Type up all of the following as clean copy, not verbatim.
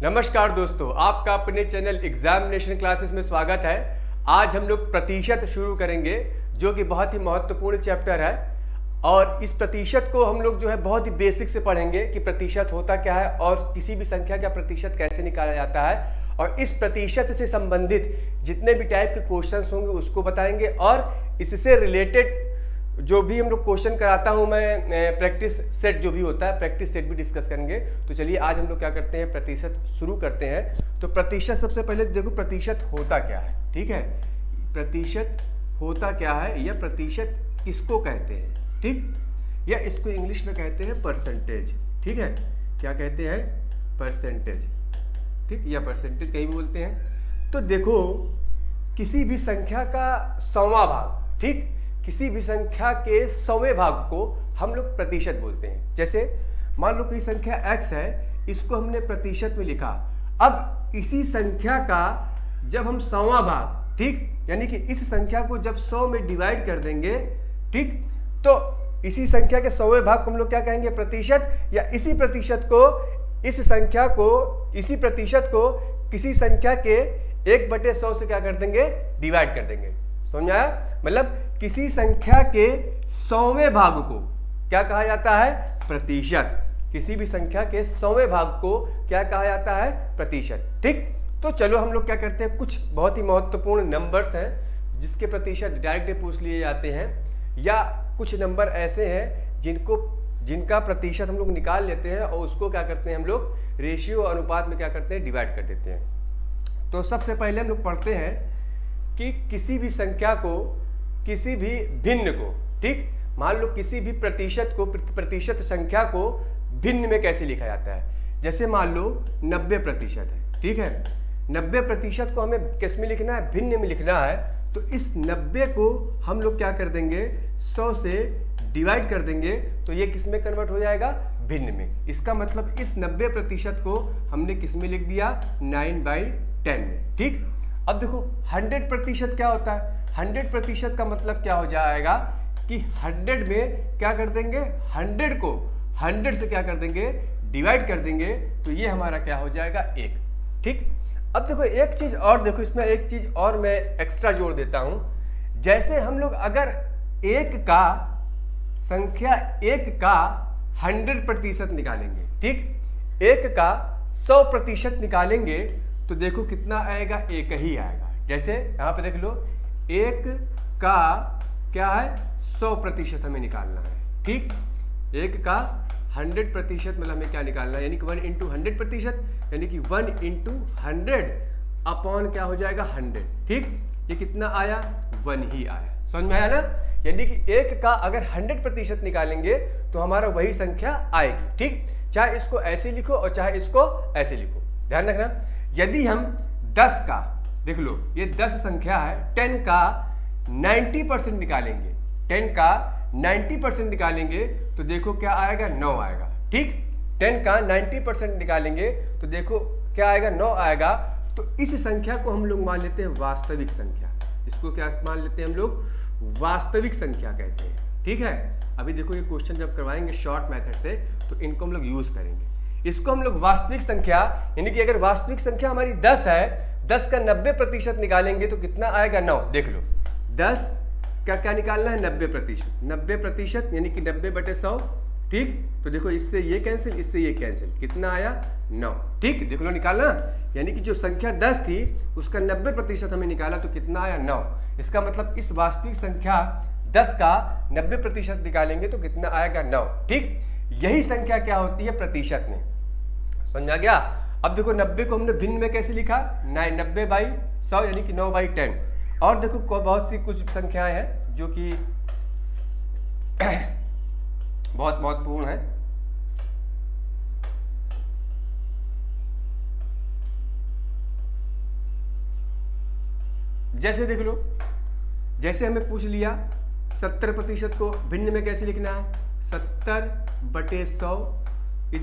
नमस्कार दोस्तों, आपका अपने चैनल एग्जामिनेशन क्लासेस में स्वागत है। आज हम लोग प्रतिशत शुरू करेंगे जो कि बहुत ही महत्वपूर्ण चैप्टर है और इस प्रतिशत को हम लोग जो है बहुत ही बेसिक से पढ़ेंगे कि प्रतिशत होता क्या है और किसी भी संख्या का प्रतिशत कैसे निकाला जाता है और इस प्रतिशत से संबंधित जितने भी टाइप के क्वेश्चंस होंगे उसको बताएंगे और इससे रिलेटेड जो भी हम लोग क्वेश्चन कराता हूं मैं प्रैक्टिस सेट जो भी होता है प्रैक्टिस सेट भी डिस्कस करेंगे। तो चलिए आज हम लोग क्या करते हैं, प्रतिशत शुरू करते हैं। तो प्रतिशत सबसे पहले देखो प्रतिशत होता क्या है, ठीक है। प्रतिशत होता क्या है या प्रतिशत किसको कहते हैं, ठीक, या इसको इंग्लिश में कहते हैं परसेंटेज, ठीक है। क्या कहते हैं, परसेंटेज, ठीक, या परसेंटेज कहीं भी बोलते हैं। तो देखो किसी भी संख्या का 100वां भाग, ठीक, किसी भी संख्या के 100वें भाग को हम लोग प्रतिशत बोलते हैं। जैसे मान लो कोई संख्या x है, इसको हमने प्रतिशत में लिखा। अब इसी संख्या का जब हम 100वां भाग, ठीक, यानी कि इस संख्या को जब 100 में डिवाइड कर देंगे, ठीक, तो इसी संख्या के 100वें भाग को हम लोग क्या कहेंगे, प्रतिशत। या इसी प्रतिशत को, इस संख्या को, इसी प्रतिशत को किसी संख्या के 1/100 से क्या कर देंगे, डिवाइड कर देंगे। समझ आया? मतलब किसी संख्या के 100वें भाग को क्या कहा जाता है, प्रतिशत। किसी भी संख्या के 100वें भाग को क्या कहा जाता है, प्रतिशत, ठीक। तो चलो हम लोग क्या करते हैं, कुछ बहुत ही महत्वपूर्ण नंबर्स हैं जिसके प्रतिशत डायरेक्ट पूछ लिए जाते हैं, या कुछ नंबर ऐसे हैं जिनका प्रतिशत हम लोग निकाल लेते हैं और उसको क्या करते हैं हम लोग रेशियो अनुपात में क्या करते हैं, डिवाइड कर देते हैं। तो सबसे पहले हम लोग पढ़ते हैं कि किसी भी संख्या को, किसी भी भिन्न को, ठीक, मान लो किसी भी प्रतिशत को, प्रतिशत संख्या को भिन्न में कैसे लिखा जाता है। जैसे मान लो 90% है, ठीक है। 90% को हमें किस में लिखना है, भिन्न में लिखना है। तो इस 90 को हम लोग क्या कर देंगे, 100 से डिवाइड कर देंगे तो ये किस में कन्वर्ट हो जाएगा, भिन्न में। इसका मतलब इस 90% को हमने किस में लिख दिया, 9/10 में, ठीक। अब देखो 100% क्या होता है, 100% का मतलब क्या हो जाएगा कि 100 में क्या कर देंगे, 100 को 100 से क्या कर देंगे, डिवाइड कर देंगे तो ये हमारा क्या हो जाएगा, 1, ठीक। अब देखो एक चीज और, देखो इसमें एक चीज और मैं एक्स्ट्रा जोड़ देता हूं। जैसे हम लोग अगर संख्या 1 का 100% निकालेंगे, ठीक, 1 का 100% निकालेंगे तो देखो कितना आएगा, 1 ही आएगा। जैसे यहां पे देख लो, 1 का क्या है, 100% हमें निकालना है, ठीक। 1 का 100% मतलब हमें क्या निकालना है, यानी कि 1 × 100%, यानी कि 1 × 100 अपॉन क्या हो जाएगा, 100, ठीक। ये कितना आया, 1 ही आया। समझ में आया ना? यानी कि 1 का अगर 100% निकालेंगे तो हमारा वही संख्या आएगी, ठीक। चाहे इसको ऐसे लिखो और चाहे इसको ऐसे लिखो, ध्यान रखना। यदि हम 10 का, देख लो ये 10 संख्या है, 10 का 90% निकालेंगे, 10 का 90% निकालेंगे तो देखो क्या आएगा, 9 आएगा, ठीक। 10 का 90% निकालेंगे तो देखो क्या आएगा, 9 आएगा। तो इस संख्या को हम लोग मान लेते हैं वास्तविक संख्या। इसको क्या मान लेते हैं हम लोग, वास्तविक संख्या कहते हैं, ठीक है। अभी देखो ये क्वेश्चन जब करवाएंगे शॉर्ट मेथड से तो इनको हम लोग यूज करेंगे। इसको हम लोग वास्तविक संख्या, यानी कि अगर वास्तविक संख्या हमारी 10 है, 10 का 90% निकालेंगे तो कितना आएगा, 9। देख लो 10 का क्या निकालना है, 90%, 90% यानी कि 90/100, ठीक। तो देखो इससे ये कैंसिल, इससे ये कैंसिल, कितना आया, 9, ठीक। देख लो निकालना, यानी कि जो संख्या 10 थी उसका 90% हमें निकाला तो कितना आया, 9। इसका मतलब इस वास्तविक संख्या 10 का 90% निकालेंगे तो कितना आएगा, 9, ठीक। यही संख्या क्या होती है, प्रतिशत में। समझ आ गया? अब देखो 90 को हमने भिन्न में कैसे लिखा, 90/100 यानी कि 9/10। और देखो बहुत सी कुछ संख्याएं हैं जो कि बहुत महत्वपूर्ण है। जैसे देख लो, जैसे हमें पूछ लिया 70% को भिन्न में कैसे लिखना है, 70/100 =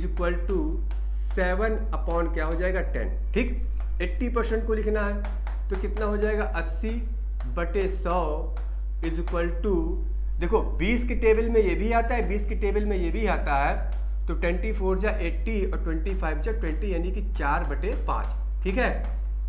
7 अपॉन क्या हो जाएगा, 10, ठीक। 80% को लिखना है तो कितना हो जाएगा, 80/100 = देखो 20 की टेबल में ये भी आता है, 20 की टेबल में ये भी आता है, तो 24 जा 80 और 25 जा 20 यानी कि 4/5। ठीक है,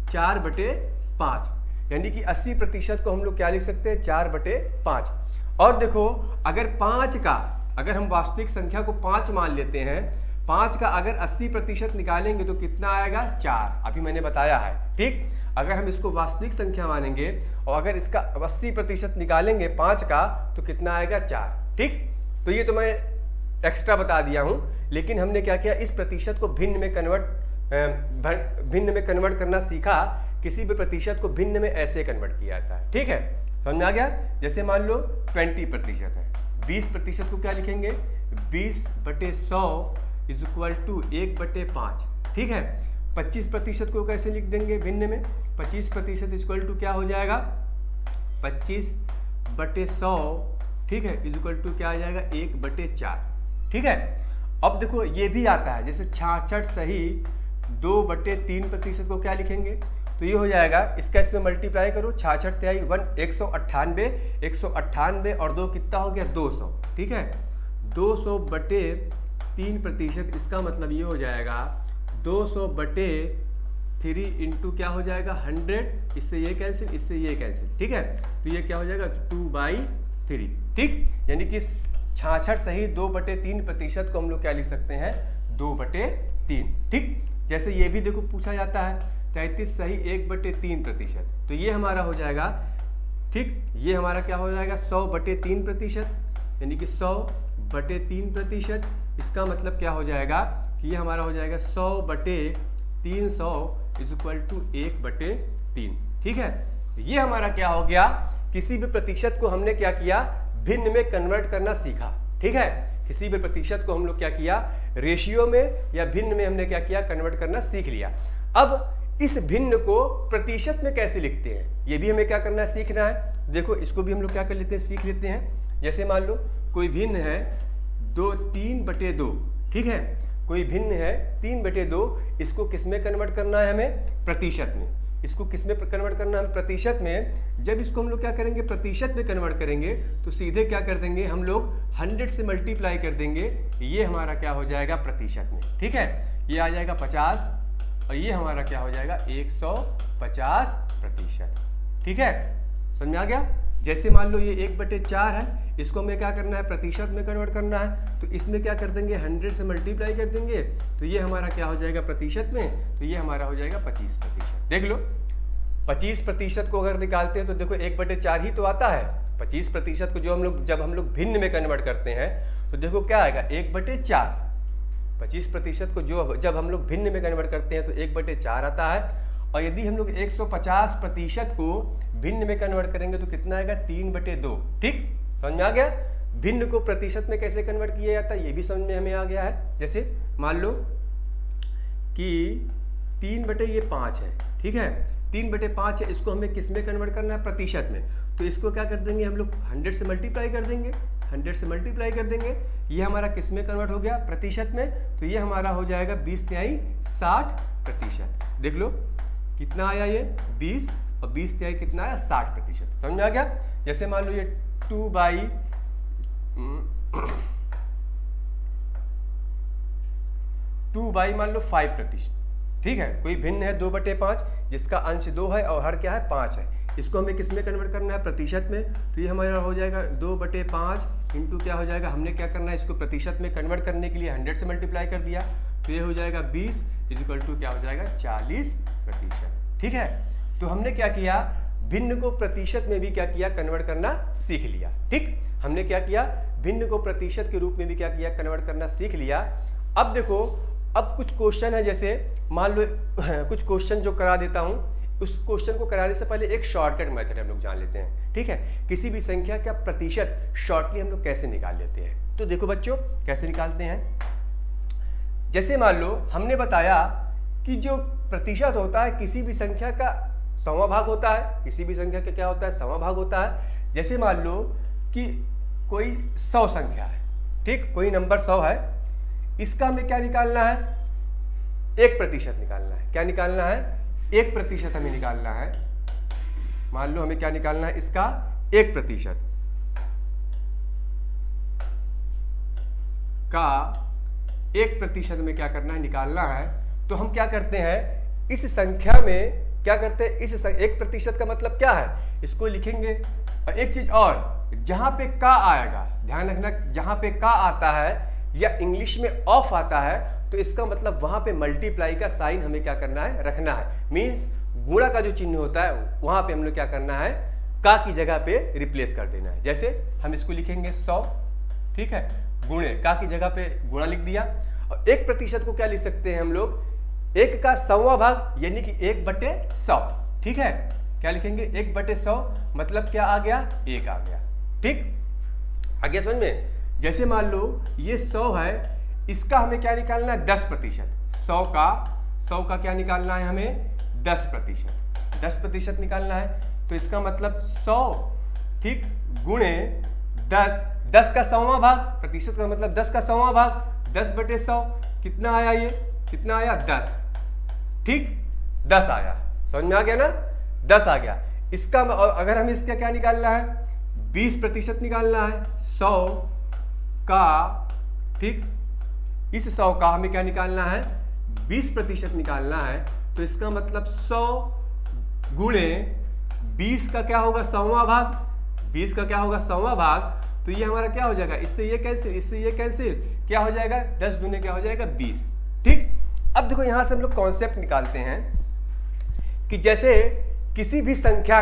4/5 यानी कि 80% को हम लोग क्या लिख सकते हैं, 4/5। और देखो अगर 5 का, अगर हम वास्तविक संख्या को 5 मान लेते हैं, 5 का अगर 80% निकालेंगे तो कितना आएगा, 4। अभी मैंने बताया है। ठीक, अगर हम इसको वास्तविक संख्या मानेंगे और अगर इसका 80% निकालेंगे 5 का तो कितना आएगा, 4। ठीक, तो ये तो मैं एक्स्ट्रा बता दिया हूं, लेकिन हमने क्या किया, इस प्रतिशत को भिन्न में कन्वर्ट करना सीखा। किसी भी प्रतिशत को भिन्न में ऐसे कन्वर्ट किया जाता है। ठीक है, समझ में आ गया। जैसे मान लो 20% है, 20% को क्या लिखेंगे, 20/100 इज इक्वल टू 1/5। ठीक है, 25% को कैसे लिख देंगे भिन्न में, 25% इक्वल टू क्या हो जाएगा, 25/100। ठीक है, इज इक्वल टू क्या आ जाएगा, 1/4। ठीक है, अब देखो ये भी आता है, जैसे 66 सही 2/3% को क्या लिखेंगे, तो ये हो जाएगा, इसका इसमें मल्टीप्लाई करो, 66 तिहाई 198, 198 और 2 कितना हो गया, 200। ठीक है, 200/3%, इसका मतलब ये हो जाएगा 200/3 इंटू क्या हो जाएगा, 100। इससे ये कैंसिल, इससे ये कैंसिल। ठीक है, तो ये क्या हो जाएगा, 2/3। ठीक, यानी कि 66 सही 2/3% को हम लोग क्या लिख सकते हैं, 2/3। ठीक, जैसे ये भी देखो पूछा जाता है, 33 सही 1/3%, तो ये हमारा हो जाएगा। ठीक, ये हमारा क्या हो जाएगा, 100/3%, यानी कि 100/3%। इसका मतलब क्या हो जाएगा कि ये हमारा हो जाएगा 100/300 इज इक्वल टू 1/3। ठीक है, ये हमारा क्या हो गया, किसी भी प्रतिशत को हमने क्या किया, भिन्न में कन्वर्ट करना सीखा। ठीक है, किसी भी प्रतिशत को हम लोग क्या किया, रेशियो में या भिन्न में हमने क्या किया, कन्वर्ट करना सीख लिया। अब इस भिन्न को प्रतिशत में कैसे लिखते हैं, ये भी हमें क्या करना है, सीखना है। देखो इसको भी हम लोग क्या कर लेते हैं, सीख लेते हैं। जैसे मान लो कोई भिन्न है 3/2। ठीक है, कोई भिन्न है 3/2, इसको किस में कन्वर्ट करना है हमें, प्रतिशत में। इसको किस में कन्वर्ट करना है, प्रतिशत में। जब इसको हम लोग क्या करेंगे, प्रतिशत में कन्वर्ट करेंगे तो सीधे क्या कर देंगे, हम लोग 100 से मल्टीप्लाई कर देंगे, ये हमारा क्या हो जाएगा, प्रतिशत में। ठीक है, ये आ जाएगा 50 और ये हमारा क्या हो जाएगा, 150%। ठीक है, समझ में आ गया। जैसे मान लो ये 1/4 है, इसको हमें क्या करना है, प्रतिशत में कन्वर्ट करना है, तो इसमें क्या कर देंगे, 100 से मल्टीप्लाई कर देंगे, तो ये हमारा क्या हो जाएगा, प्रतिशत में, तो ये हमारा हो जाएगा 25%। देख लो 25% को अगर निकालते हैं तो देखो 1/4 ही तो आता है। 25% को जो हम लोग, जब हम लोग भिन्न में कन्वर्ट करते हैं तो देखो क्या आएगा, 1/4। 25% को जो जब हम लोग भिन्न में कन्वर्ट करते हैं तो 1/4 आता है। और यदि हम लोग 150% को भिन्न में कन्वर्ट करेंगे तो कितना आएगा, 3/2। ठीक, समझ में आ गया। भिन्न को प्रतिशत में कैसे कन्वर्ट किया जाता है ये भी समझ में हमें आ गया है। जैसे मान लो कि 3/5 है। ठीक है, 3/5 है, इसको हमें किस में कन्वर्ट करना है, प्रतिशत में। तो इसको क्या कर देंगे, हम लोग 100 से मल्टीप्लाई कर देंगे, 100 से मल्टीप्लाई कर देंगे, ये हमारा किस में कन्वर्ट हो गया, प्रतिशत में। तो ये हमारा हो जाएगा 20 तिहाई 60%। देख लो कितना आया, ये 20 और 20 तिहाई कितना आया, 60%। समझ में आ गया। जैसे मान लो ये 2 बाई मान लो 5%। ठीक है, कोई भिन्न है 2/5 जिसका अंश 2 है और हर क्या है, 5 है। इसको हमें किस में कन्वर्ट करना है, प्रतिशत में। तो ये हमारा हो जाएगा 2/5 इंटू क्या हो जाएगा, हमने क्या करना है, इसको प्रतिशत में कन्वर्ट करने के लिए 100 से मल्टीप्लाई कर दिया, तो ये हो जाएगा 20 इज इक्वल टू क्या हो जाएगा, 40%। ठीक है, तो हमने क्या किया, भिन्न को प्रतिशत में भी क्या किया, कन्वर्ट करना सीख लिया। ठीक, हमने क्या किया, भिन्न को प्रतिशत के रूप में भी क्या किया, कन्वर्ट करना सीख लिया। अब देखो, अब कुछ क्वेश्चन है, जैसे मान लो कुछ क्वेश्चन जो करा देता हूं, उस क्वेश्चन को कराने से पहले एक शॉर्टकट मेथड हम लोग जान लेते हैं। ठीक है, किसी भी संख्या का प्रतिशत शॉर्टली हम लोग कैसे निकाल लेते हैं। तो देखो बच्चों कैसे निकालते हैं। जैसे मान लो हमने बताया कि जो प्रतिशत होता है किसी भी संख्या का 100वां भाग होता है, किसी भी संख्या का क्या होता है, 100वां भाग होता है। जैसे मान लो कि कोई 100 संख्या है, ठीक, कोई नंबर 100 है, इसका हमें क्या निकालना है, 1% निकालना है। क्या निकालना है, 1% हमें निकालना है। मान लो हमें क्या निकालना है, इसका 1% का 1% में क्या करना है, निकालना है। तो हम क्या करते हैं, इस संख्या में क्या करते हैं, इस 1% का मतलब क्या है, इसको लिखेंगे। और एक चीज और, जहां पे का आएगा, ध्यान रखना, जहां पे का आता है या इंग्लिश में ऑफ आता है, तो इसका मतलब वहां पे मल्टीप्लाई का साइन हमें क्या करना है, रखना है। मींस गुणा का जो चिन्ह होता है वहां पे हम लोग क्या करना है, का की जगह पे रिप्लेस कर देना है। जैसे हम इसको लिखेंगे 100, ठीक है, गुणे, का की जगह पे गुणा लिख दिया। और 1% को क्या लिख सकते हैं हम लोग, 1 का 100वां भाग, यानी कि 1/100, ठीक है। क्या लिखेंगे, 1/100 मतलब क्या आ गया, 1 आ गया, ठीक। आगे समझ में, जैसे मान लो ये 100 है, इसका हमें क्या निकालना है, 10%। 100 का क्या निकालना है हमें, 10% निकालना है। तो इसका मतलब 100, ठीक, गुणे 10 का 100वां भाग, प्रतिशत का मतलब 10 का 100वां भाग, 10/100 कितना आया, ये कितना आया, 10, ठीक, 10 आया। समझ में आ गया ना, 10 आ गया। इसका अगर हमें इसका क्या निकालना है, 20% निकालना है 100 का, ठीक, इस 100 का हमें क्या निकालना है, 20% निकालना है। तो इसका मतलब 100 गुणे 20 का क्या होगा, 100वां भाग, 20 का क्या होगा, 100वां भाग। तो ये हमारा क्या हो जाएगा, इससे ये कैंसिल, इससे ये कैंसिल, क्या हो जाएगा, 10 दूने क्या हो जाएगा, 20, ठीक। अब देखो यहां से हम लोग कॉन्सेप्ट निकालते हैं कि जैसे किसी भी संख्या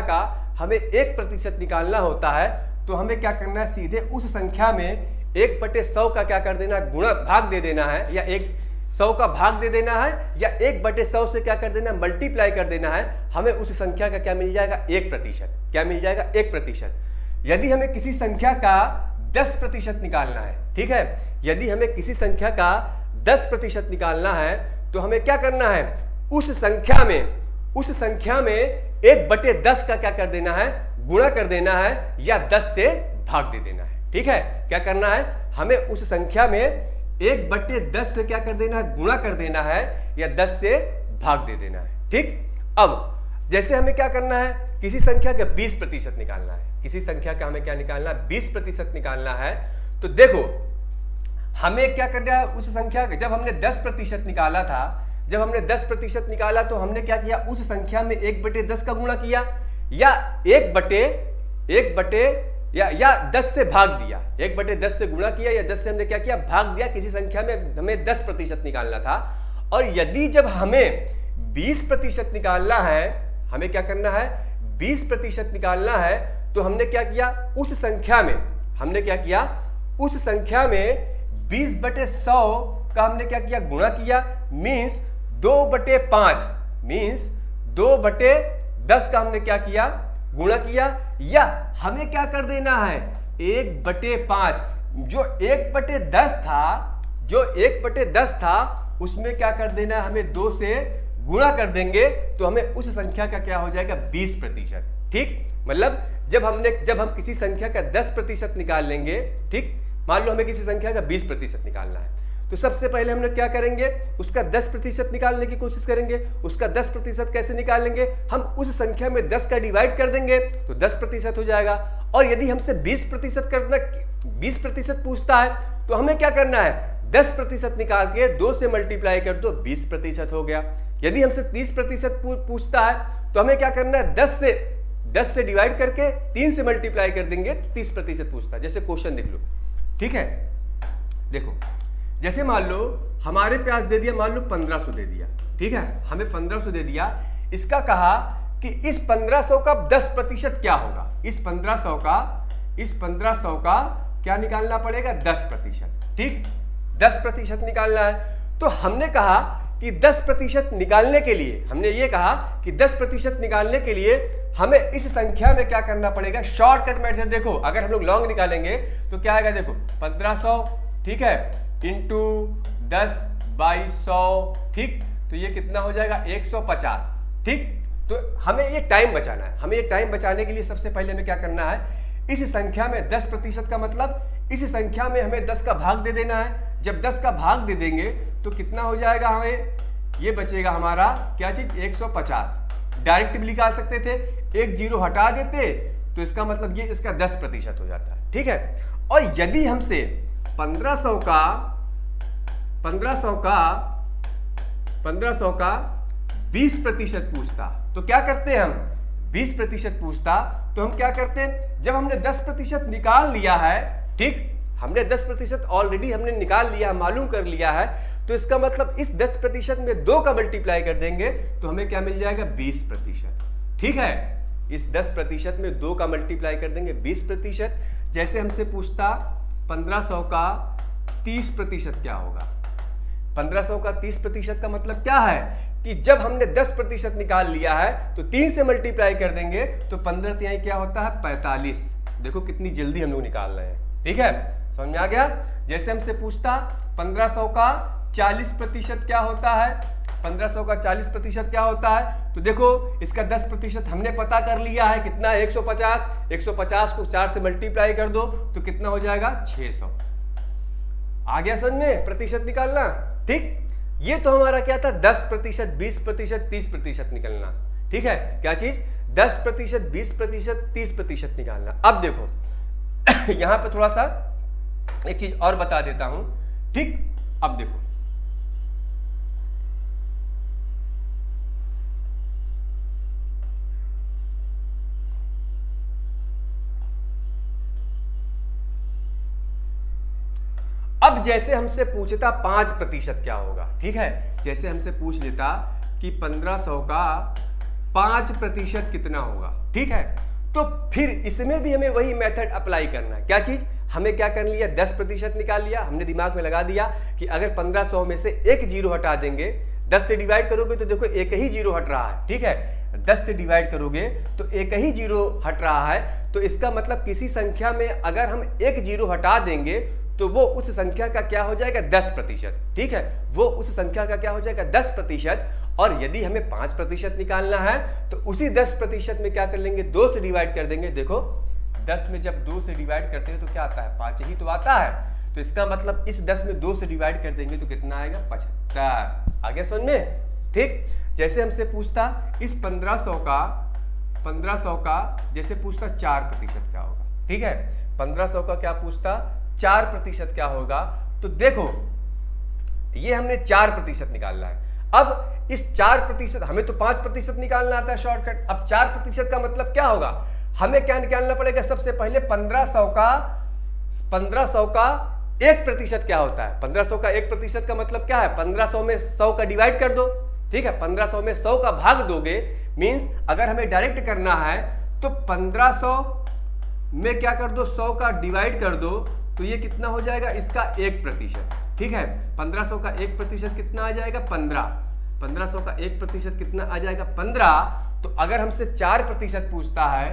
का हमें 1% निकालना होता है, तो हमें क्या करना है, सीधे उस संख्या में 1/100 का क्या कर देना, गुणा, भाग दे देना है, या 100 का भाग दे देना है, या 1/100 से क्या कर देना, मल्टीप्लाई कर देना है। हमें उस संख्या का क्या मिल जाएगा, 1%। क्या मिल जाएगा, 1%। यदि हमें किसी संख्या का 10% निकालना है, ठीक है, यदि हमें किसी संख्या का 10% निकालना है, तो हमें क्या करना है, उस संख्या में 1/10 का क्या कर देना है, गुणा कर देना है, या 10 से भाग दे देना है, ठीक है। क्या करना है, हमें उस संख्या में 1/10 से क्या कर देना है, गुणा कर देना है, या 10 से भाग दे देना है, ठीक। अब जैसे हमें क्या करना है, किसी संख्या का 20% निकालना है, किसी संख्या का हमें क्या निकालना है, 20% निकालना है। तो देखो हमें क्या करना है, उस संख्या का, जब हमने 10% निकाला था, जब हमने 10% निकाला तो हमने क्या किया, उस संख्या में 1/10 का गुणा किया, या 10 से भाग दिया, 1/10 से गुणा किया, या 10 से हमने क्या किया, भाग दिया। किसी संख्या में हमें 10% निकालना था, और यदि जब हमें 20% निकालना है, हमें क्या करना है, 20% निकालना है, तो हमने क्या किया, उस संख्या में हमने क्या किया, उस संख्या में 20/100 का हमने क्या किया, गुणा किया। मीन्स 2/5, मीन्स 2/10 का हमने क्या किया, गुणा किया, या हमें क्या कर देना है, 1/5। जो 1/10 था उसमें क्या कर देना है, हमें 2 से गुणा कर देंगे, तो हमें उस संख्या का क्या हो जाएगा, 20%, ठीक। मतलब जब हम किसी संख्या का 10% निकाल लेंगे, ठीक, मान लो हमें किसी संख्या का 20% निकालना है, तो सबसे पहले हम लोग क्या करेंगे, उसका 10% निकालने की कोशिश करेंगे। उसका 10% कैसे निकालेंगे, हम उस संख्या में 10 का डिवाइड कर देंगे तो 10% हो जाएगा। और यदि हमसे 20% पूछता है, तो हमें क्या करना है, 10% निकाल के 2 से मल्टीप्लाई कर दो, 20% हो गया। यदि हमसे 30% पूछता है, तो हमें क्या करना है, 10 से डिवाइड करके 3 से मल्टीप्लाई कर देंगे तो 30% पूछता है। जैसे क्वेश्चन देख लो, ठीक है, देखो जैसे मान लो हमारे प्याज दे दिया, मान लो 1500 दे दिया, ठीक है, हमें 1500 दे दिया। इसका कहा कि इस 1500 का 10% क्या होगा, इस 1500 का क्या निकालना पड़ेगा, 10%, ठीक, 10% निकालना है। तो हमने कहा कि 10% निकालने के लिए, हमने ये कहा कि 10% निकालने के लिए हमें इस संख्या में क्या करना पड़ेगा, शॉर्टकट मेथड। देखो अगर हम लोग लॉन्ग निकालेंगे तो क्या आएगा, देखो 1500, ठीक है, इंटू 10/100, ठीक, तो ये कितना हो जाएगा, 150, ठीक। तो हमें ये टाइम बचाना है, हमें ये टाइम बचाने के लिए सबसे पहले हमें क्या करना है, इस संख्या में 10% का मतलब इस संख्या में हमें 10 का भाग दे देना है। जब 10 का भाग दे देंगे तो कितना हो जाएगा, हमें ये बचेगा हमारा क्या चीज, 150। डायरेक्ट भी निकाल सकते थे, एक 0 हटा देते तो इसका मतलब ये इसका 10% हो जाता है, ठीक है। और यदि हमसे 1500 का 20% पूछता, तो क्या करते हैं हम, 20% पूछता तो हम क्या करते हैं, जब हमने 10% निकाल लिया है, ठीक, हमने 10% ऑलरेडी हमने निकाल लिया, मालूम कर लिया है, तो इसका मतलब इस 10% में 2 का मल्टीप्लाई कर देंगे तो हमें क्या मिल जाएगा, 20%। ठीक है, इस 10% में 2 का मल्टीप्लाई कर देंगे 20%। जैसे हमसे पूछता 1500 का 30% क्या होगा। 1500 का 30% का मतलब क्या है कि जब हमने 10% निकाल लिया है तो 3 से मल्टीप्लाई कर देंगे तो 15 तिहाई क्या होता है, 45। देखो कितनी जल्दी हम लोग निकाल रहे हैं। ठीक है, समझ में आ गया। जैसे हमसे पूछता 1500 का 40% क्या होता है, 1500 का 40% क्या होता है, तो देखो इसका 10% हमने पता कर लिया है, कितना है, 150। 150 को 4 से मल्टीप्लाई कर दो तो कितना हो जाएगा, 600। आ गया समझ में, प्रतिशत निकालना। ठीक, ये तो हमारा क्या था, 10%, 20%, 30% निकलना। ठीक है, क्या चीज, 10%, 20%, 30% निकालना। अब देखो यहां पे थोड़ा सा एक चीज और बता देता हूं। ठीक, अब देखो अब जैसे हमसे पूछता 5% क्या होगा। ठीक है, जैसे हमसे पूछ लेता कि 1500 का 5% कितना होगा। ठीक है, तो फिर इसमें भी हमें वही मेथड अप्लाई करना है। क्या चीज, हमें क्या कर लिया, 10% निकाल लिया, हमने दिमाग में लगा दिया कि अगर 1500 में से एक जीरो हटा देंगे, 10 से डिवाइड करोगे तो देखो एक ही जीरो हट रहा है। ठीक है, 10 से डिवाइड करोगे तो एक ही जीरो हट रहा है, तो इसका मतलब किसी संख्या में अगर हम एक जीरो हटा देंगे तो वो उस संख्या का क्या हो जाएगा, 10%। ठीक है, वो उस संख्या का क्या हो जाएगा, 10%। और यदि हमें 5% निकालना है तो उसी 10% में क्या कर लेंगे, 2 से डिवाइड कर देंगे। देखो 10 में जब 2 से डिवाइड करते हैं तो क्या आता है, 5 ही तो आता है। तो इसका मतलब इस 10 में 2 से डिवाइड कर देंगे तो कितना आएगा, 75। आगे समझ में। ठीक, जैसे हमसे पूछता इस 1500 का जैसे पूछता 4% क्या होगा। ठीक है, 1500 का क्या पूछता, 4% क्या होगा। तो देखो ये हमने 4% निकालना है। अब इस 4%, हमें तो 5% निकालना आता है शॉर्टकट। अब 4% का मतलब क्या होगा, हमें क्या निकालना पड़ेगा, सबसे पहले 1500 का 1% क्या होता है। 1500 का 1% का मतलब क्या है, 1500 में 100 का डिवाइड कर दो। ठीक है, 1500 में 100 का भाग दोगे, मींस अगर हमें डायरेक्ट करना है तो 1500 में क्या कर दो, 100 का डिवाइड कर दो, तो ये कितना हो जाएगा, इसका 1%। ठीक है, 1500 का 1% कितना आ जाएगा, 15। 1500 का 1% कितना आ जाएगा, 15। तो अगर हमसे 4% पूछता है,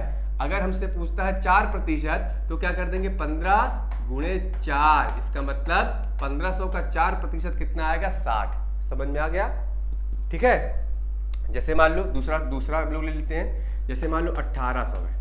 4% तो क्या कर देंगे, 15 गुणे 4। इसका मतलब 1500 का 4% कितना आएगा, 60। समझ में आ गया। ठीक है, जैसे मान लो दूसरा हम लोग ले लेते हैं। जैसे मान लो 1800 है,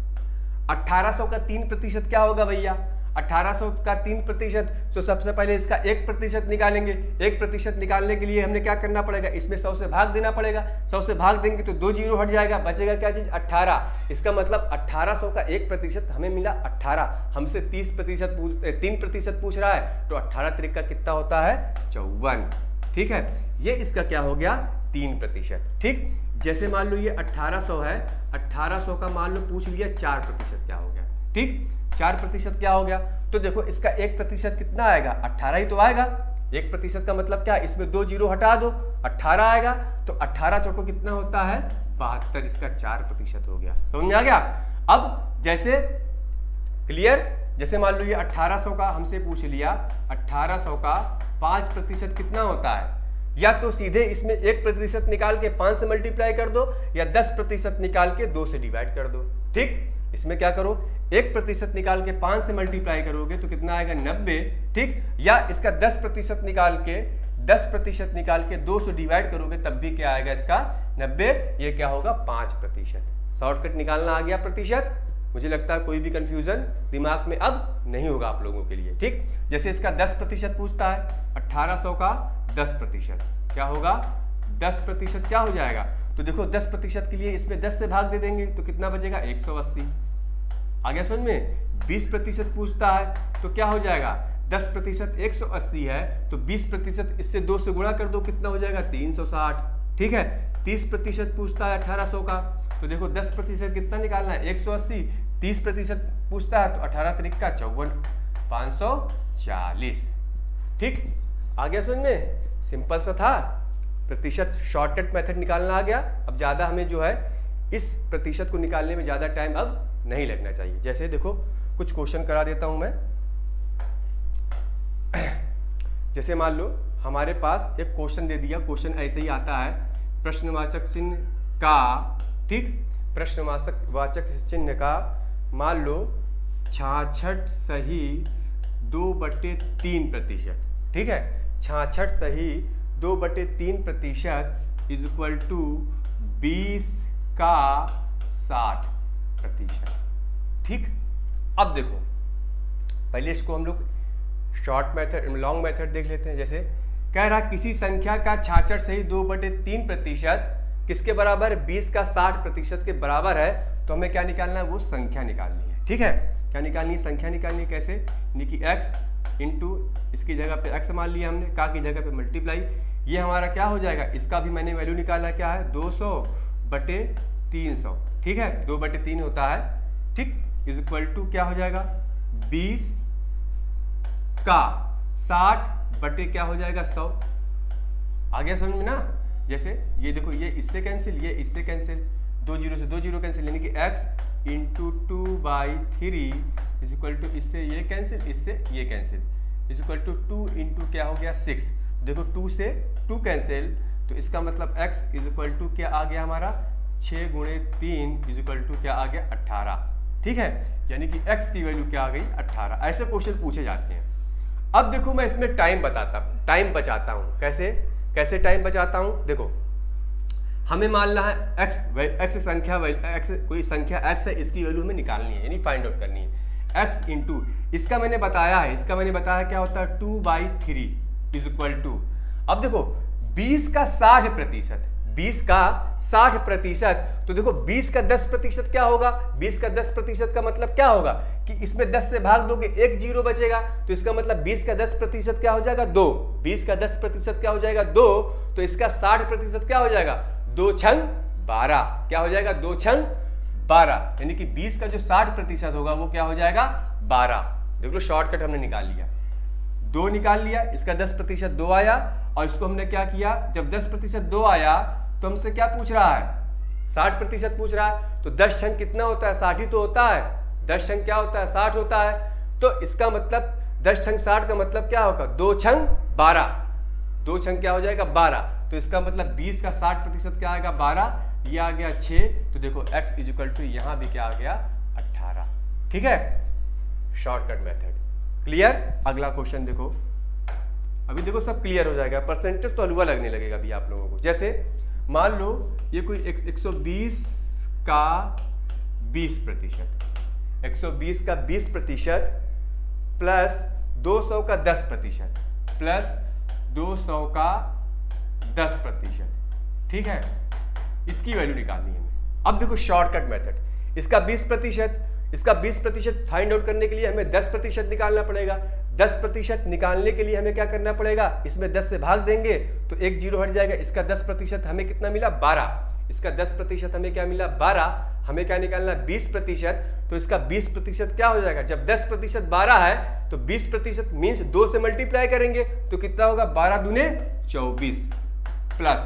1800 का 3% क्या होगा भैया, 1800 का 3%, तो सबसे पहले इसका 1% निकालेंगे। 1% निकालने के लिए हमने क्या करना पड़ेगा, इसमें 100 से भाग देना पड़ेगा। 100 से भाग देंगे तो 2 जीरो हट जाएगा, बचेगा क्या चीज, 18। इसका मतलब 1800 का 1% हमें मिला 18। हमसे 3% पूछ रहा है, तो 18 त्रिक का कितना होता है, 54। ठीक है, ये इसका क्या हो गया, 3%। ठीक, जैसे मान लो ये 1800 है, 1800 का मान लो पूछ लिया 4% क्या हो गया। ठीक, 4% क्या हो गया, तो देखो इसका 1% कितना आएगा, 18 ही तो आएगा। 1% का मतलब क्या, इसमें 2 जीरो हटा दो, 18 आएगा। तो 18 चौको कितना होता है, 72। इसका 4% हो गया। समझ में आ गया। अब जैसे क्लियर, जैसे मान लो ये 1800 का हमसे पूछ लिया, 1800 का 5% कितना होता है, या तो सीधे इसमें 1% निकाल के 5 से मल्टीप्लाई कर दो, या 10% निकाल के 2 से डिवाइड कर दो। ठीक, इसमें क्या करो, 1% निकाल के 5 से मल्टीप्लाई करोगे तो कितना आएगा, 90। ठीक, या इसका 10% निकाल के 2 से डिवाइड करोगे तब भी क्या आएगा, इसका 90। ये क्या होगा, 5%। शॉर्टकट निकालना आ गया प्रतिशत। मुझे लगता है कोई भी कंफ्यूजन दिमाग में अब नहीं होगा आप लोगों के लिए। ठीक, जैसे इसका 10% पूछता है, 1800 का 10% क्या होगा, 10% क्या हो जाएगा, तो देखो 10% के लिए इसमें 10 से भाग दे देंगे तो कितना बचेगा, 180। आ गया समझ में। 20% पूछता है तो क्या हो जाएगा, 10% 180 है तो 20% इससे 2 से गुणा कर दो, कितना हो जाएगा 360। ठीक है, 30% पूछता है 1800 का, तो देखो 10% कितना निकालना है 180, 30% पूछता है तो 18 तरीका 54, 540। ठीक, आ गया समझ में? सिंपल सा था, प्रतिशत शॉर्टकट मेथड निकालना आ गया। अब ज्यादा हमें जो है इस प्रतिशत को निकालने में ज्यादा टाइम अब नहीं लगना चाहिए। जैसे देखो कुछ क्वेश्चन करा देता हूं मैं। जैसे मान लो हमारे पास एक क्वेश्चन दे दिया, क्वेश्चन ऐसे ही आता है, प्रश्नवाचक चिन्ह का, ठीक, प्रश्नवाचक चिन्ह का मान लो 66 सही 2/3%। ठीक है, 66 सही 2/3% इज इक्वल टू 20 का 60%। ठीक, अब देखो पहले इसको हम लोग शॉर्ट मेथड लॉन्ग मेथड देख लेते हैं। जैसे कह रहा किसी संख्या का 66 सही 2/3% किसके बराबर, 20 का 60% के बराबर है, तो हमें क्या निकालना है, वो संख्या निकालनी है। ठीक है, क्या निकालनी है, संख्या निकालनी है। कैसे, यानी कि x इंटू इसकी जगह पे x मान लिया हमने, का की जगह पे मल्टीप्लाई, ये हमारा क्या हो जाएगा, इसका भी मैंने वैल्यू निकाला, क्या है 200/300। ठीक है, 2/3 होता है, ठीक, इज इक्वल टू क्या हो जाएगा 20 का 60 क्या हो जाएगा 100। आ गया समझ में ना? जैसे ये देखो, ये इससे कैंसिल, ये इससे कैंसिल, 2 जीरो से 2 जीरो कैंसिल, यानी कि x into 2/3 is equal to, इससे ये कैंसिल, इससे ये cancel, is equal to 2 into क्या हो गया 6। देखो 2 से 2 कैंसिल, तो इसका मतलब x इज इक्वल टू क्या आ गया हमारा 6 गुणे 3 इज इक्वल टू क्या आ गया 18। ठीक है, यानी कि x की वैल्यू क्या आ गई 18। ऐसे क्वेश्चन पूछे जाते हैं। अब देखो मैं इसमें टाइम बचाता हूं। कैसे टाइम बचाता हूं, देखो हमें मानना है x संख्या, कोई संख्या x है, इसकी वैल्यू हमें निकालनी है, यानी फाइंड आउट करनी है। x इंटू इसका मैंने बताया क्या होता है 2/3 इज इक्वल टू, अब देखो 20 का 60%, 20 का 60%, तो देखो 20 का 10% क्या होगा, 20 का 10% का मतलब क्या होगा कि इसमें 10 से भाग दोगे 1 जीरो बचेगा, तो इसका मतलब 20 का 10% क्या हो जाएगा 2, 20 का 10% क्या हो जाएगा 2, तो इसका 60% क्या हो जाएगा 2 छंग 12, क्या हो जाएगा 2 छंग 12, यानी कि 20 का जो 60% होगा वो क्या हो जाएगा 12। देख लो शॉर्टकट हमने निकाल लिया, 2 निकाल लिया, इसका 10% 2 आया, और इसको हमने क्या किया, जब 10% 2 आया तो हमसे क्या पूछ रहा है 60% पूछ रहा है, तो 10 छंग कितना होता है 60 ही तो होता है, 10 छंग क्या होता है 60 होता है, तो इसका मतलब 10 छंग 60 का मतलब क्या होगा 2 छंग 12, 2 छंग क्या हो जाएगा 12, तो इसका मतलब 20 का 60% क्या आएगा 12, ये आ गया 6, तो देखो x इज इक्वल टू यहाँ भी क्या आ गया 18। ठीक है, शॉर्टकट मेथड क्लियर। अगला क्वेश्चन देखो, अभी देखो सब क्लियर हो जाएगा, परसेंटेज तो हलवा लगने लगेगा अभी आप लोगों को। जैसे मान लो ये कोई 120 का 20%, 120 का 20% प्लस 200 का 10% प्लस 200 का 10%। ठीक है, इसकी वैल्यू निकालनी है हमें। अब देखो शॉर्टकट मेथड, इसका 20% फाइंड आउट करने के लिए हमें 10% निकालना पड़ेगा। 10% निकालने के लिए हमें क्या करना पड़ेगा, इसमें 10 से भाग देंगे तो 1 जीरो हट जाएगा, इसका 10% हमें कितना मिला 12, इसका 10% हमें क्या मिला 12, हमें क्या निकालना 20%, तो इसका 20% क्या हो जाएगा, जब 10% 12 है तो 20% मीन्स 2 से मल्टीप्लाई करेंगे तो कितना होगा 12 दूने 24 प्लस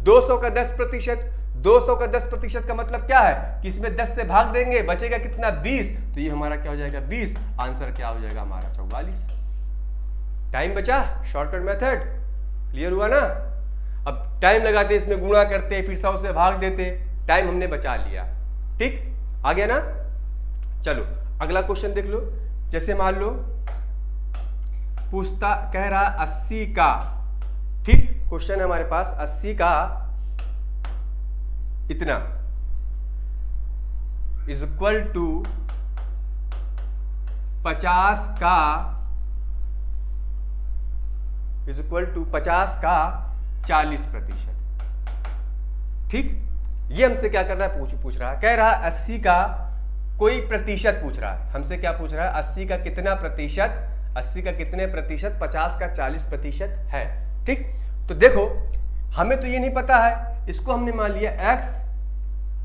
200 का 10%, 200 का 10% का मतलब क्या है कि इसमें 10 से भाग देंगे बचेगा कितना 20, तो ये हमारा क्या हो जाएगा 20, आंसर क्या हो जाएगा हमारा 44। टाइम बचा, शॉर्टकट मेथड क्लियर हुआ ना। अब टाइम लगाते इसमें गुणा करते फिर 100 से भाग देते, टाइम हमने बचा लिया। ठीक, आ गया ना। चलो अगला क्वेश्चन देख लो। जैसे मान लो पूछता कह रहा 80 का, ठीक क्वेश्चन है हमारे पास 80 का इतना इज इक्वल टू 50 का इज इक्वल टू 50 का 40%। ठीक, ये हमसे क्या कर रहा है पूछ रहा है, कह रहा है 80 का कोई प्रतिशत पूछ रहा है हमसे, क्या पूछ रहा है 80 का कितना प्रतिशत 80 का कितने प्रतिशत, 50 का 40% है। ठीक, तो देखो हमें तो ये नहीं पता है, इसको हमने मान लिया x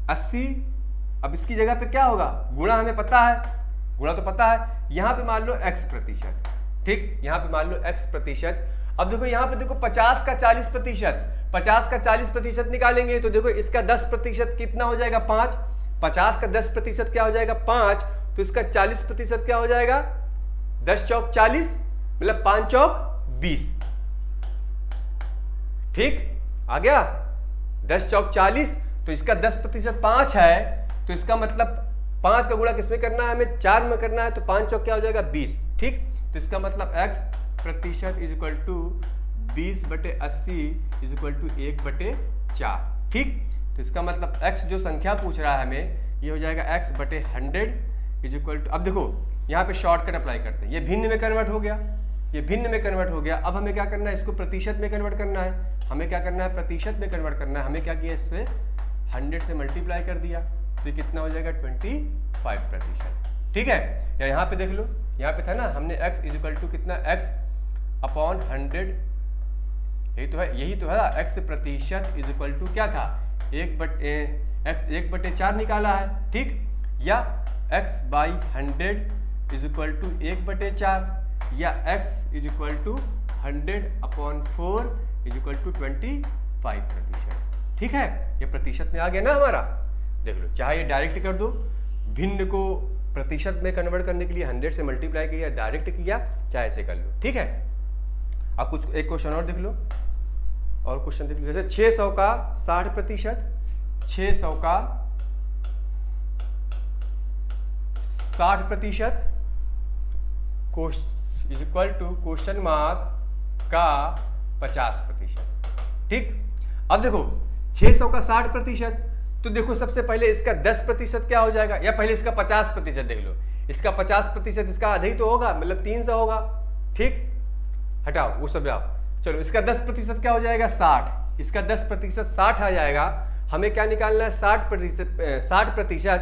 80, अब इसकी जगह पे क्या होगा, गुणा हमें पता है, गुणा तो पता है, यहां पे मान लो x प्रतिशत। ठीक, यहां पे मान लो x प्रतिशत। अब देखो यहां पे देखो 50 का 40%, 50 का 40% निकालेंगे तो देखो इसका 10% कितना हो जाएगा, 5, 50 का 10% क्या हो जाएगा, 5, तो इसका 40% क्या हो जाएगा, 10 चौक 40, मतलब 5 चौक 20। ठीक, आ गया, 10 चौक 40, तो इसका 10% 5 है, तो इसका मतलब 5 का गुणा किसमें करना है, हमें 4 में करना है, तो 5 चौक क्या हो जाएगा, 20। ठीक, तो इसका मतलब x प्रतिशत is equal to 20/80 is equal to 1/4। ठीक, तो इसका मतलब x जो संख्या पूछ रहा है हमें, ये हो जाएगा x/100 इज इक्वल टू, अब देखो यहाँ पे शॉर्टकट अप्लाई करते हैं, ये भिन्न में कन्वर्ट हो गया, ये भिन्न में कन्वर्ट हो गया। अब हमें क्या करना है, इसको प्रतिशत में कन्वर्ट करना है, हमें क्या करना है, प्रतिशत में कन्वर्ट करना है। हमें क्या किया, इससे 100 से मल्टीप्लाई कर दिया, तो ये कितना हो जाएगा, 25%। ठीक है, या यहाँ पे देख लो, यहाँ पे था ना हमने x इज इक्वल टू कितना, x/100, यही तो है x प्रतिशत इज इक्वल टू क्या था, 1/4 निकाला है। ठीक, या x/100 इज इक्वल टू 1/4, या x is equal to 100/4 is equal to 25%। ठीक है, ये प्रतिशत में आ गया ना हमारा। देख लो, चाहे ये डायरेक्ट कर दो, भिन्न को प्रतिशत में कन्वर्ट करने के लिए 100 से मल्टीप्लाई किया, डायरेक्ट किया, चाहे ऐसे कर लो। ठीक है, अब कुछ एक क्वेश्चन और देख लो, और क्वेश्चन देख लो, जैसे 600 का 60%, 600 का 60% is equal to question mark का 50%। ठीक, अब देखो 600 का 60%, तो देखो सबसे पहले इसका 10% क्या हो जाएगा, या पहले इसका 50% देख लो, इसका 50% इसका आधा ही तो होगा, मतलब 300 होगा। ठीक, हटाओ वो सब जाओ, चलो इसका 10% क्या हो जाएगा, 60, इसका 10% 60 आ जाएगा। हमें क्या निकालना है, 60%,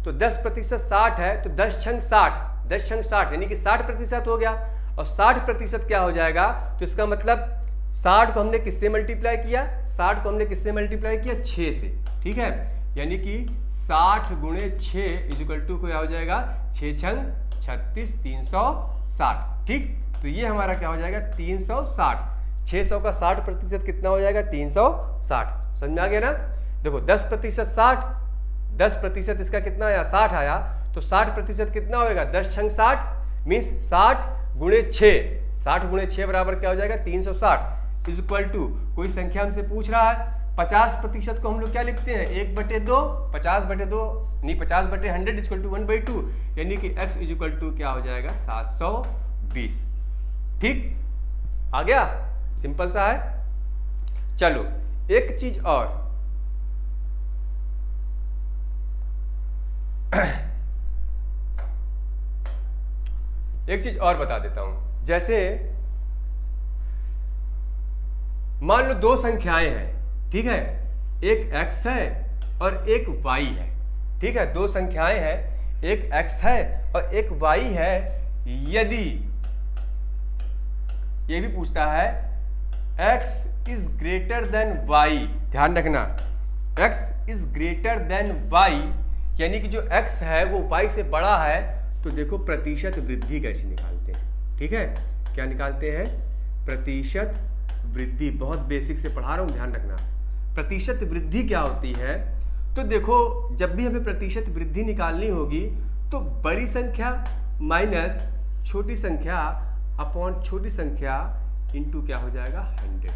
तो 10% 60 है, तो 10 छंग 60, 10 छंग 60 यानी कि 60% हो गया, और 60% क्या हो जाएगा, तो इसका मतलब 60 को हमने किससे मल्टीप्लाई किया, 60 को हमने किससे मल्टीप्लाई किया, 6 से। ठीक है, यानी कि 60 गुणे 6 इज इक्वल टू क्या हो जाएगा, 6 छंग 36, 360। ठीक, तो ये हमारा क्या हो जाएगा, 360। 600 का 60% कितना हो जाएगा, 360। समझ में आ गया ना। देखो 10% 60, 10% इसका कितना आया, 60 आया, तो 60% कितना होगा, 10 छंग 60 मीन्स 60 गुणे 6, 60 गुणे 6 बराबर क्या हो जाएगा, 360 इज इक्वल टू, कोई संख्या हमसे पूछ रहा है 50% को हम लोग क्या लिखते हैं, 1/2, 50/2 नहीं 50/100 इक्वल टू 1/2, यानी कि x इज इक्वल टू क्या हो जाएगा, 720। ठीक, आ गया, सिंपल सा है। चलो एक चीज और, एक चीज और बता देता हूं। जैसे मान लो दो संख्याएं हैं, ठीक है, एक x है और एक y है। ठीक है, दो संख्याएं हैं, एक x है और एक y है। यदि ये भी पूछता है x is greater than y, ध्यान रखना x is greater than y, यानी कि जो x है वो y से बड़ा है, तो देखो प्रतिशत वृद्धि कैसे निकालते हैं। ठीक है, क्या निकालते हैं, प्रतिशत वृद्धि। बहुत बेसिक से पढ़ा रहा हूं, ध्यान रखना। प्रतिशत वृद्धि क्या होती है, तो देखो जब भी हमें प्रतिशत वृद्धि निकालनी होगी तो बड़ी संख्या माइनस छोटी संख्या अपॉन छोटी संख्या इंटू क्या हो जाएगा, 100।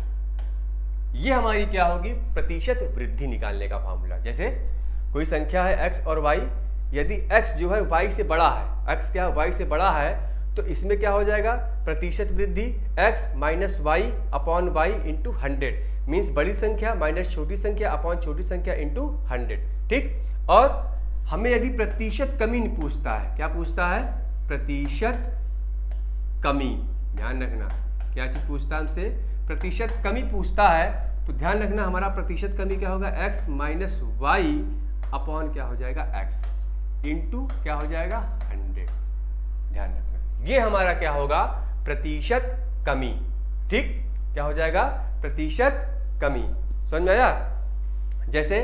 ये हमारी क्या होगी, प्रतिशत वृद्धि निकालने का फॉर्मूला। जैसे कोई संख्या है x और y, यदि x जो है y से बड़ा है, x क्या है, y से बड़ा है, तो इसमें क्या हो जाएगा, प्रतिशत वृद्धि x minus y upon y into 100 means बड़ी संख्या माइनस छोटी संख्या अपॉन छोटी संख्या इंटू 100। ठीक, और हमें यदि प्रतिशत कमी पूछता है, क्या पूछता है, प्रतिशत कमी। ध्यान रखना, क्या चीज पूछता है हमसे, प्रतिशत कमी पूछता है, तो ध्यान रखना हमारा प्रतिशत कमी क्या होगा, x माइनस वाई अपॉन क्या हो जाएगा, x इंटू क्या हो जाएगा, 100। ध्यान रखना, ये हमारा क्या होगा, प्रतिशत कमी। ठीक, क्या हो जाएगा, प्रतिशत कमी। समझ में आया? जैसे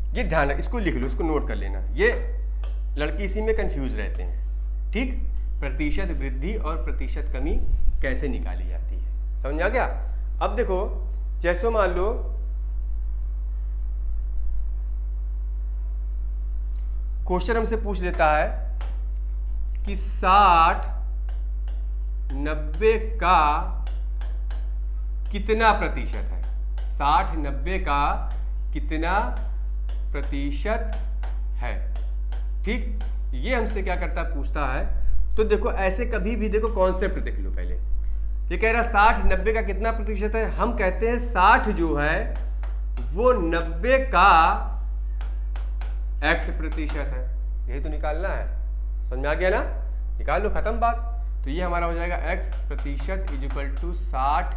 ये ध्यान, इसको लिख लो, इसको नोट कर लेना, ये लड़की इसी में कंफ्यूज रहते हैं। ठीक, प्रतिशत वृद्धि और प्रतिशत कमी कैसे निकाली जाती है, समझ आ गया? अब देखो, जैसे मान लो क्वेश्चन हमसे पूछ लेता है कि 60 90 का कितना प्रतिशत है, 60 90 का कितना प्रतिशत है। ठीक, ये हमसे क्या करता है, पूछता है। तो देखो ऐसे कभी भी देखो कॉन्सेप्ट देख लो पहले। ये कह रहा है 60 90 का कितना प्रतिशत है, हम कहते हैं 60 जो है वो 90 का x प्रतिशत है, यही तो निकालना है। समझ में आ गया ना? निकाल लो, खत्म बात। तो ये हमारा हो जाएगा x प्रतिशत इज इक्वल टू 60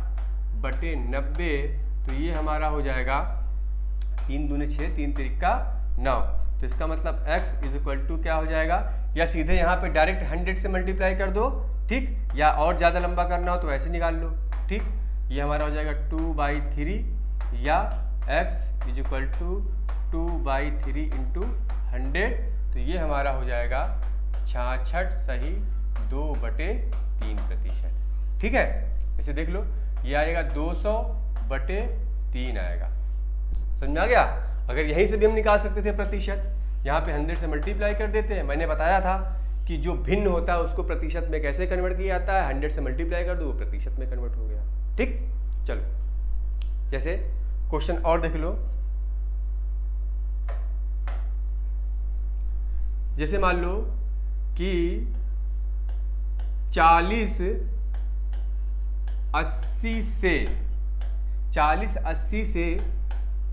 बटे 90। तो ये हमारा हो जाएगा 3 दूनी 6, 3 तिरिका 9। तो इसका मतलब x इज इक्वल टू क्या हो जाएगा, या सीधे यहाँ पे डायरेक्ट 100 से मल्टीप्लाई कर दो। ठीक, या और ज़्यादा लंबा करना हो तो ऐसे निकाल लो। ठीक, ये हमारा हो जाएगा 2/3 या x is equal to 2/3 into 100। तो ये हमारा हो जाएगा 66 सही 2/3 प्रतिशत। ठीक है, इसे देख लो, ये आएगा 200/3 आएगा। समझ में आ गया? अगर यहीं से भी हम निकाल सकते थे प्रतिशत, यहाँ पे 100 से मल्टीप्लाई कर देते हैं। मैंने बताया था कि जो भिन्न होता है उसको प्रतिशत में कैसे कन्वर्ट किया जाता है, 100 से मल्टीप्लाई कर दो, वो प्रतिशत में कन्वर्ट हो गया। ठीक, चलो जैसे क्वेश्चन और देख लो। जैसे मान लो कि 40 80 से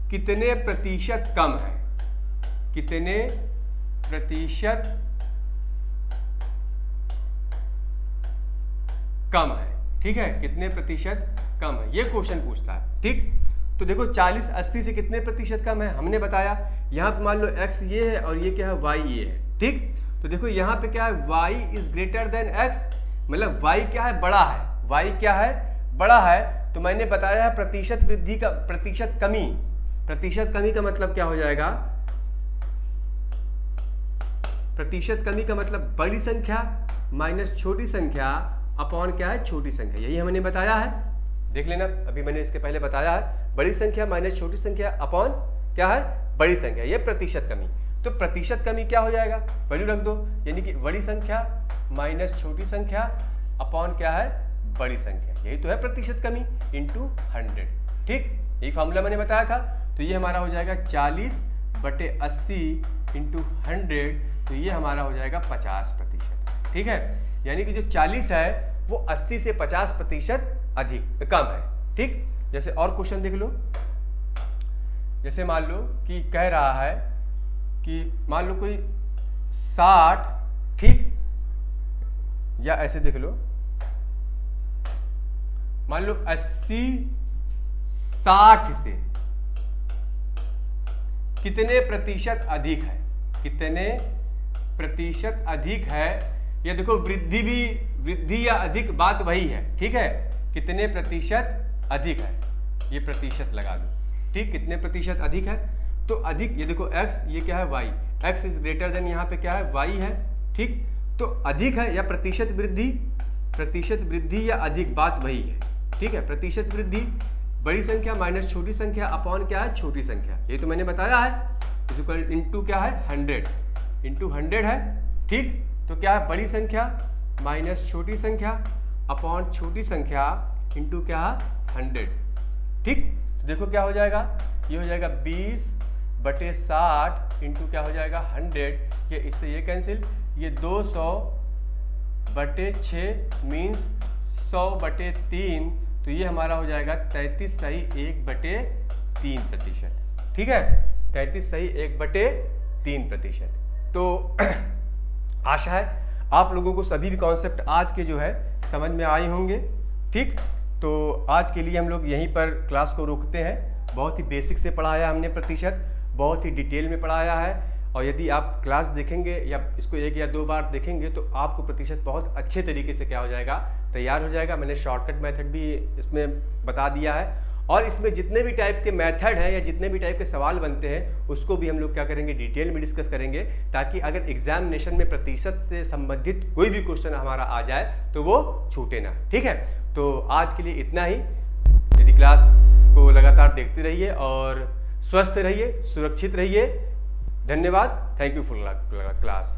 कितने प्रतिशत कम है, कितने प्रतिशत कम है। ठीक है, कितने प्रतिशत कम है, ये क्वेश्चन पूछता है। ठीक, तो देखो 40 80 से कितने प्रतिशत कम है, हमने बताया यहाँ पे मान लो x ये है और ये क्या है, y ये है। ठीक, तो देखो यहाँ पे क्या है, y is greater than x, मतलब y क्या है, बड़ा है। y क्या है, बड़ा है। तो मैंने बताया है प्रतिशत वृद्धि का प्रतिशत कमी, प्रतिशत कमी का मतलब क्या हो जाएगा, प्रतिशत कमी का मतलब बड़ी संख्या माइनस छोटी संख्या अपॉन क्या है, छोटी संख्या। यही हमने बताया है, देख लेना, अभी मैंने इसके पहले बताया है, बड़ी संख्या माइनस छोटी संख्या अपॉन क्या है, बड़ी संख्या, ये प्रतिशत कमी। तो प्रतिशत कमी क्या हो जाएगा, वैल्यू रख दो, यानी कि बड़ी संख्या माइनस छोटी संख्या अपॉन क्या है, बड़ी संख्या। यही तो है प्रतिशत कमी इंटू 100। ठीक, यही फॉर्मूला मैंने बताया था। तो ये हमारा हो जाएगा 40/80 इंटू 100। तो ये हमारा हो जाएगा 50%। ठीक है, यानी कि जो 40 है वो 80 से 50% अधिक कम है। ठीक, जैसे और क्वेश्चन देख लो। जैसे मान लो कि कह रहा है कि मान लो कोई 60, ठीक, या ऐसे देख लो, मान लो 80 60 से कितने प्रतिशत अधिक है, कितने प्रतिशत अधिक है। ये देखो वृद्धि या अधिक बात वही है। ठीक है, कितने प्रतिशत अधिक है, ये प्रतिशत लगा लो। ठीक, कितने प्रतिशत अधिक है, तो अधिक, ये देखो x, ये क्या है, y, x is greater than, यहाँ पे क्या है, y है। ठीक, तो अधिक है या प्रतिशत वृद्धि या अधिक बात वही है। ठीक है, प्रतिशत वृद्धि बड़ी संख्या माइनस छोटी संख्या अपॉन क्या है, छोटी संख्या। ये तो मैंने बताया है, इंटू क्या है, 100 इंटू 100 है। ठीक, तो क्या है, बड़ी संख्या माइनस छोटी संख्या अपॉन छोटी संख्या इंटू क्या है, 100। ठीक, तो देखो क्या हो जाएगा, ये हो जाएगा 20/60 इंटू क्या हो जाएगा, 100। ये इससे ये कैंसिल, ये 200/6 मीन्स 100/3। तो ये हमारा हो जाएगा 33 सही 1/3%। ठीक है, 33 सही 1/3%। तो आशा है आप लोगों को सभी भी कॉन्सेप्ट आज के जो है समझ में आए होंगे। ठीक, तो आज के लिए हम लोग यहीं पर क्लास को रोकते हैं। बहुत ही बेसिक से पढ़ाया हमने प्रतिशत, बहुत ही डिटेल में पढ़ाया है। और यदि आप क्लास देखेंगे या इसको 1 या 2 बार देखेंगे तो आपको प्रतिशत बहुत अच्छे तरीके से क्या हो जाएगा, तैयार हो जाएगा। मैंने शॉर्टकट मेथड भी इसमें बता दिया है और इसमें जितने भी टाइप के मेथड हैं या जितने भी टाइप के सवाल बनते हैं उसको भी हम लोग क्या करेंगे, डिटेल में डिस्कस करेंगे, ताकि अगर एग्जामिनेशन में प्रतिशत से संबंधित कोई भी क्वेश्चन हमारा आ जाए तो वो छूटे ना। ठीक है, तो आज के लिए इतना ही। यदि क्लास को लगातार देखते रहिए और स्वस्थ रहिए, सुरक्षित रहिए। धन्यवाद। Thank you for class.